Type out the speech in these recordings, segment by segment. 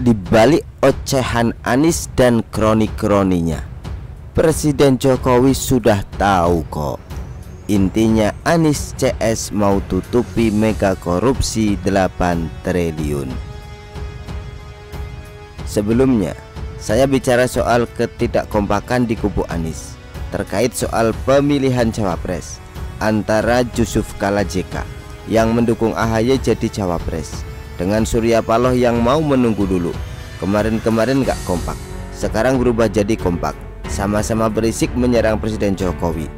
Di balik ocehan Anies dan kroni-kroninya, Presiden Jokowi sudah tahu kok. Intinya Anies CS mau tutupi mega korupsi 8 triliun. Sebelumnya, saya bicara soal ketidakkompakan di kubu Anies terkait soal pemilihan cawapres antara Yusuf Kala JK yang mendukung AHY jadi cawapres dengan Surya Paloh yang mau menunggu dulu. Kemarin-kemarin gak kompak, sekarang berubah jadi kompak, sama-sama berisik menyerang Presiden Jokowi.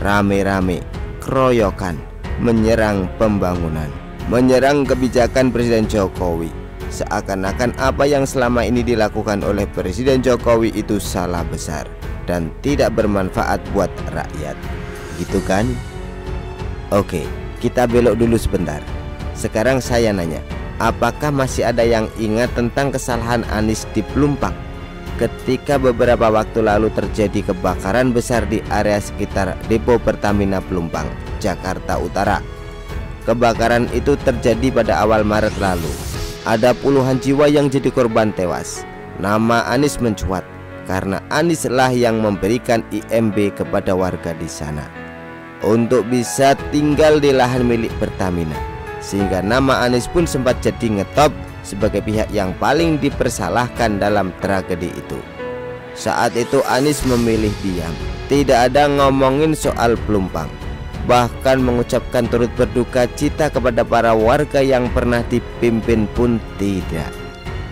Rame-rame, keroyokan, menyerang pembangunan, menyerang kebijakan Presiden Jokowi. Seakan-akan apa yang selama ini dilakukan oleh Presiden Jokowi itu salah besar dan tidak bermanfaat buat rakyat. Gitu kan? Oke, kita belok dulu sebentar. Sekarang saya nanya, apakah masih ada yang ingat tentang kesalahan Anies di Pelumpang ketika beberapa waktu lalu terjadi kebakaran besar di area sekitar depo Pertamina Pelumpang, Jakarta Utara? Kebakaran itu terjadi pada awal Maret lalu. Ada puluhan jiwa yang jadi korban tewas. Nama Anies mencuat karena Anies lah yang memberikan IMB kepada warga di sana untuk bisa tinggal di lahan milik Pertamina, sehingga nama Anies pun sempat jadi ngetop sebagai pihak yang paling dipersalahkan dalam tragedi itu. Saat itu Anies memilih diam, tidak ada ngomongin soal Pelumpang, bahkan mengucapkan turut berduka cita kepada para warga yang pernah dipimpin pun tidak.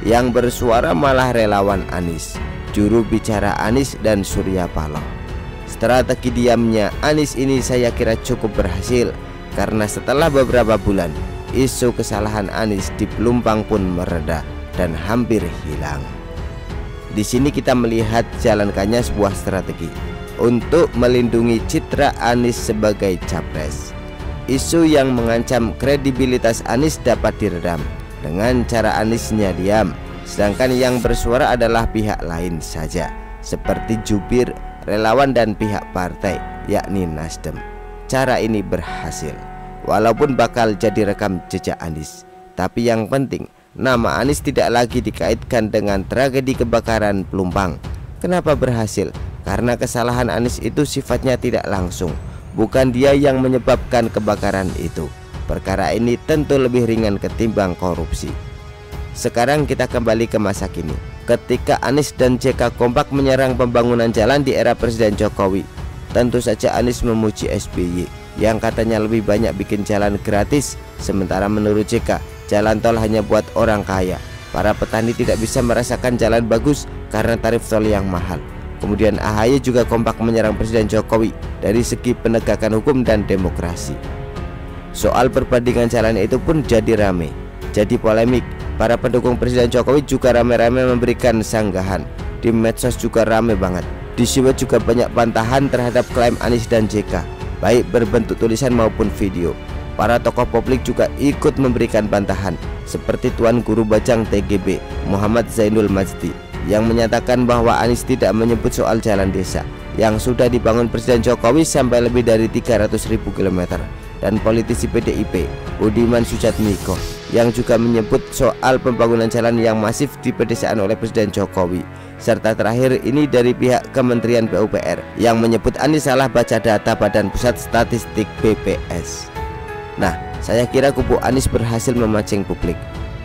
Yang bersuara malah relawan Anies, juru bicara Anies dan Surya Paloh. Strategi diamnya Anies ini saya kira cukup berhasil, karena setelah beberapa bulan isu kesalahan Anies di Pelumpang pun mereda dan hampir hilang. Di sini kita melihat jalankannya sebuah strategi untuk melindungi citra Anies sebagai capres. Isu yang mengancam kredibilitas Anies dapat diredam dengan cara Aniesnya diam, sedangkan yang bersuara adalah pihak lain saja, seperti jubir, relawan dan pihak partai, yakni Nasdem. Cara ini berhasil, walaupun bakal jadi rekam jejak Anies. Tapi yang penting, nama Anies tidak lagi dikaitkan dengan tragedi kebakaran Pelumpang. Kenapa berhasil? Karena kesalahan Anies itu sifatnya tidak langsung, bukan dia yang menyebabkan kebakaran itu. Perkara ini tentu lebih ringan ketimbang korupsi. Sekarang kita kembali ke masa kini, ketika Anies dan JK kompak menyerang pembangunan jalan di era Presiden Jokowi. Tentu saja Anies memuji SBY yang katanya lebih banyak bikin jalan gratis, sementara menurut JK jalan tol hanya buat orang kaya. Para petani tidak bisa merasakan jalan bagus karena tarif tol yang mahal. Kemudian AHY juga kompak menyerang Presiden Jokowi dari segi penegakan hukum dan demokrasi. Soal perbandingan jalan itu pun jadi rame, jadi polemik. Para pendukung Presiden Jokowi juga rame-rame memberikan sanggahan. Di medsos juga rame banget. Di Siwa juga banyak bantahan terhadap klaim Anies dan JK, baik berbentuk tulisan maupun video. Para tokoh publik juga ikut memberikan bantahan, seperti Tuan Guru Bajang TGB Muhammad Zainul Majdi yang menyatakan bahwa Anies tidak menyebut soal jalan desa yang sudah dibangun Presiden Jokowi sampai lebih dari 300.000 km, dan politisi PDIP Budiman Sujatmiko yang juga menyebut soal pembangunan jalan yang masif di pedesaan oleh Presiden Jokowi. Serta terakhir ini dari pihak Kementerian PUPR yang menyebut Anies salah baca data Badan Pusat Statistik BPS. Nah, saya kira kubu Anies berhasil memancing publik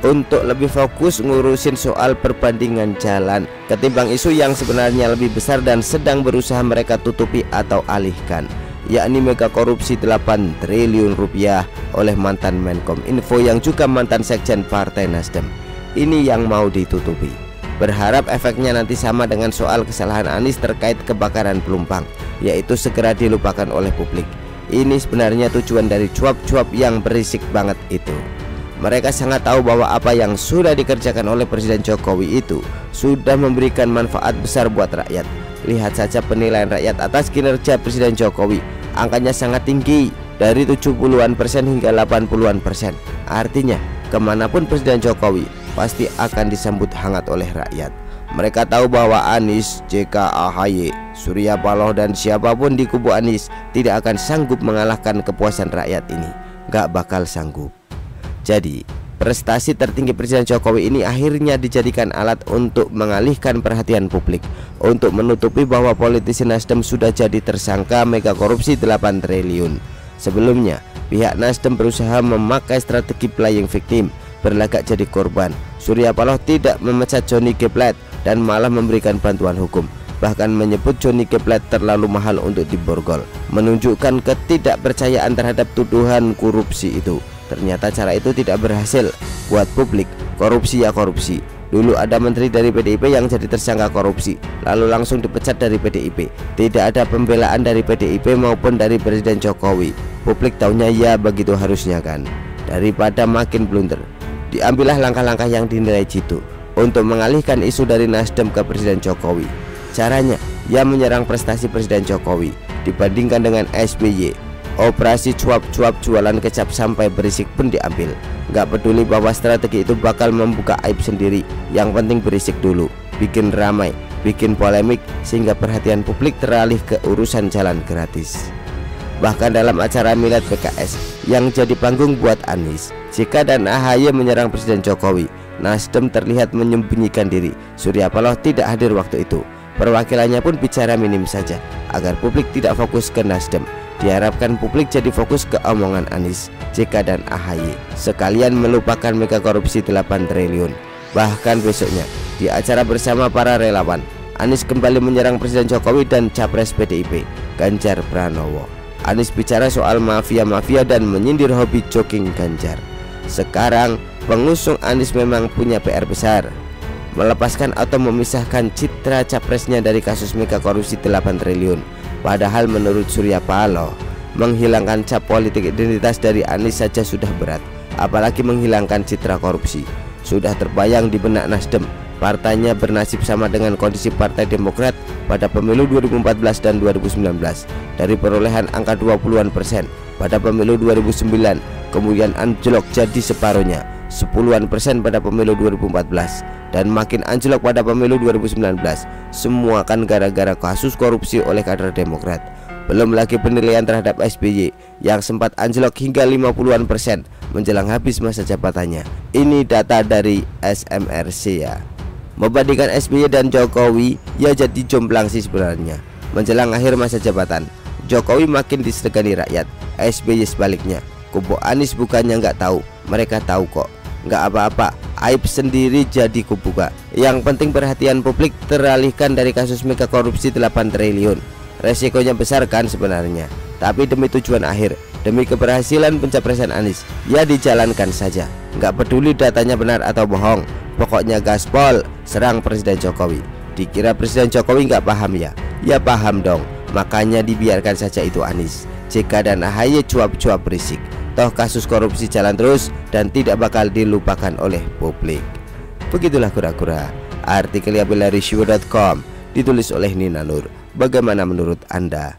untuk lebih fokus ngurusin soal perbandingan jalan ketimbang isu yang sebenarnya lebih besar dan sedang berusaha mereka tutupi atau alihkan, yakni mega korupsi 8 triliun rupiah oleh mantan Menkom Info yang juga mantan Sekjen Partai Nasdem. Ini yang mau ditutupi. Berharap efeknya nanti sama dengan soal kesalahan Anies terkait kebakaran Pelumpang, yaitu segera dilupakan oleh publik. Ini sebenarnya tujuan dari cuap-cuap yang berisik banget itu. Mereka sangat tahu bahwa apa yang sudah dikerjakan oleh Presiden Jokowi itu sudah memberikan manfaat besar buat rakyat. Lihat saja penilaian rakyat atas kinerja Presiden Jokowi, angkanya sangat tinggi, dari 70-an persen hingga 80-an persen. Artinya kemanapun Presiden Jokowi pasti akan disambut hangat oleh rakyat. Mereka tahu bahwa Anies, JK, AHY, Surya Paloh dan siapapun di kubu Anies tidak akan sanggup mengalahkan kepuasan rakyat ini. Gak bakal sanggup. Jadi Prestasi tertinggi Presiden Jokowi ini akhirnya dijadikan alat untuk mengalihkan perhatian publik, untuk menutupi bahwa politisi Nasdem sudah jadi tersangka mega korupsi 8 triliun. Sebelumnya, pihak Nasdem berusaha memakai strategi playing victim, berlagak jadi korban. Surya Paloh tidak memecat Johnny G. Plate dan malah memberikan bantuan hukum, bahkan menyebut Johnny G. Plate terlalu mahal untuk diborgol, menunjukkan ketidakpercayaan terhadap tuduhan korupsi itu. Ternyata cara itu tidak berhasil. Buat publik, korupsi ya korupsi. Dulu ada menteri dari PDIP yang jadi tersangka korupsi, lalu langsung dipecat dari PDIP. Tidak ada pembelaan dari PDIP maupun dari Presiden Jokowi. Publik taunya ya begitu harusnya kan. Daripada makin blunder, diambillah langkah-langkah yang dinilai jitu untuk mengalihkan isu dari Nasdem ke Presiden Jokowi. Caranya, ia menyerang prestasi Presiden Jokowi dibandingkan dengan SBY. Operasi cuap-cuap jualan kecap sampai berisik pun diambil. Gak peduli bahwa strategi itu bakal membuka aib sendiri, yang penting berisik dulu, bikin ramai, bikin polemik, sehingga perhatian publik teralih ke urusan jalan gratis. Bahkan dalam acara Milad PKS yang jadi panggung buat Anies, JK dan AHY menyerang Presiden Jokowi. Nasdem terlihat menyembunyikan diri. Surya Paloh tidak hadir waktu itu. Perwakilannya pun bicara minim saja, agar publik tidak fokus ke Nasdem. Diharapkan publik jadi fokus ke omongan Anies, JK dan AHY, sekalian melupakan mega korupsi 8 triliun. Bahkan besoknya, di acara bersama para relawan, Anies kembali menyerang Presiden Jokowi dan Capres PDIP, Ganjar Pranowo. Anies bicara soal mafia-mafia dan menyindir hobi jogging Ganjar. Sekarang, pengusung Anies memang punya PR besar, melepaskan atau memisahkan citra capresnya dari kasus mega korupsi 8 triliun. Padahal menurut Surya Paloh, menghilangkan cap politik identitas dari Anies saja sudah berat, apalagi menghilangkan citra korupsi. Sudah terbayang di benak Nasdem, partainya bernasib sama dengan kondisi Partai Demokrat pada pemilu 2014 dan 2019. Dari perolehan angka 20-an% pada pemilu 2009, kemudian anjlok jadi separuhnya, 10-an% pada pemilu 2014, dan makin anjlok pada pemilu 2019. Semua kan gara-gara kasus korupsi oleh kader Demokrat. Belum lagi penilaian terhadap SBY yang sempat anjlok hingga 50-an% menjelang habis masa jabatannya. Ini data dari SMRC ya. Membandingkan SBY dan Jokowi, ya jadi jomplang sih sebenarnya. Menjelang akhir masa jabatan, Jokowi makin disegani rakyat, SBY sebaliknya. Kubu Anies bukannya nggak tahu, mereka tahu kok. Nggak apa-apa, aib sendiri jadi kubuka. Yang penting perhatian publik teralihkan dari kasus mega korupsi 8 triliun. Resikonya besar kan sebenarnya, tapi demi tujuan akhir, demi keberhasilan pencapresan Anies, ya dijalankan saja. Nggak peduli datanya benar atau bohong, pokoknya gaspol serang Presiden Jokowi. Dikira Presiden Jokowi nggak paham ya? Ya paham dong, makanya dibiarkan saja itu Anies, JK dan AHY cuap-cuap berisik. Toh kasus korupsi jalan terus dan tidak bakal dilupakan oleh publik. Begitulah kura-kura artikel dari Shio.com, ditulis oleh Nina Nur. Bagaimana menurut Anda?